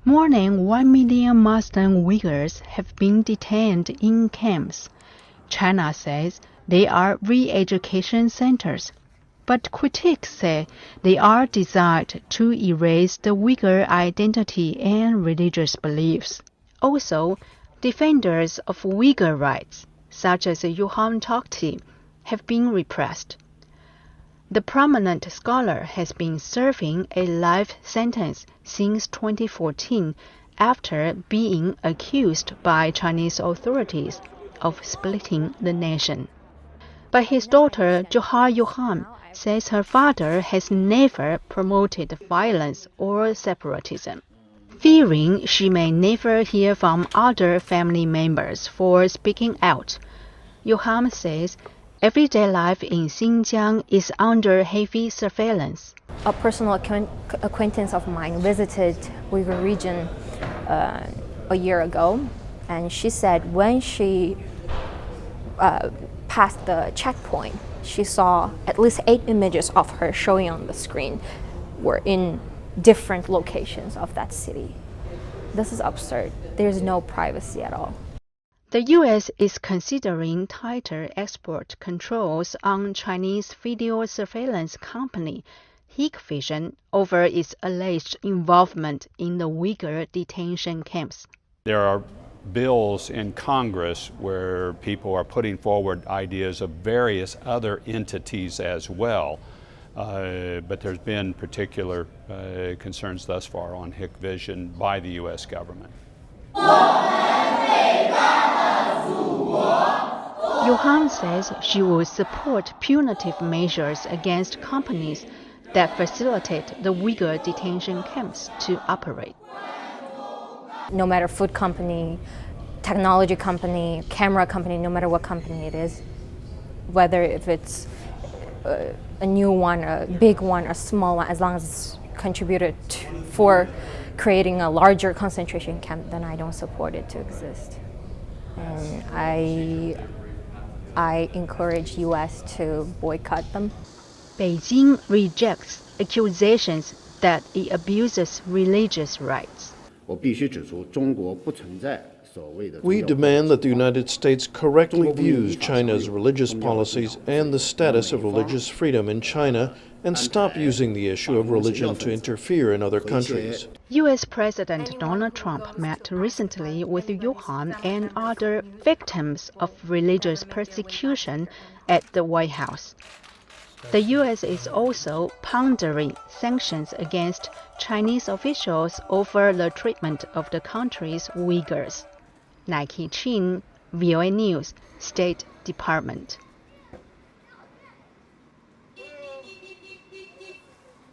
More than 1 million Muslim Uyghurs have been detained in camps. China says they are re-education centers, but critics say they are designed to erase the Uyghur identity and religious beliefs. Also, defenders of Uyghur rights, such as Ilham Tohti, have been repressed. The prominent scholar has been serving a life sentence since 2014 after being accused by Chinese authorities of splitting the nation. But his daughter, Jewher Ilham, says her father has never promoted violence or separatism. Fearing she may never hear from other family members for speaking out, Ilham says everyday life in Xinjiang is under heavy surveillance. A personal acquaintance of mine visited Uyghur region a year ago, and she said when she passed the checkpoint, she saw at least 8 images of her showing on the screen were in different locations of that city. This is absurd. There's no privacy at all. The U.S. is considering tighter export controls on Chinese video surveillance company Hikvision over its alleged involvement in the Uyghur detention camps. There are bills in Congress where people are putting forward ideas of various other entities as well, but there's been particular concerns thus far on Hikvision by the U.S. government. Ilham says she will support punitive measures against companies that facilitate the Uyghur detention camps to operate. No matter food company, technology company, camera company, no matter what company it is, whether if it's a new one, a big one, a small one, as long as it's contributed for creating a larger concentration camp, then I don't support it to exist. And I encourage U.S. to boycott them. Beijing rejects accusations that it abuses religious rights. We demand that the United States correctly views China's religious policies and the status of religious freedom in China and stop using the issue of religion to interfere in other countries. U.S. President Donald Trump met recently with Ilham and other victims of religious persecution at the White House. The U.S. is also pondering sanctions against Chinese officials over the treatment of the country's Uyghurs. Nike Ching, VOA News, State Department.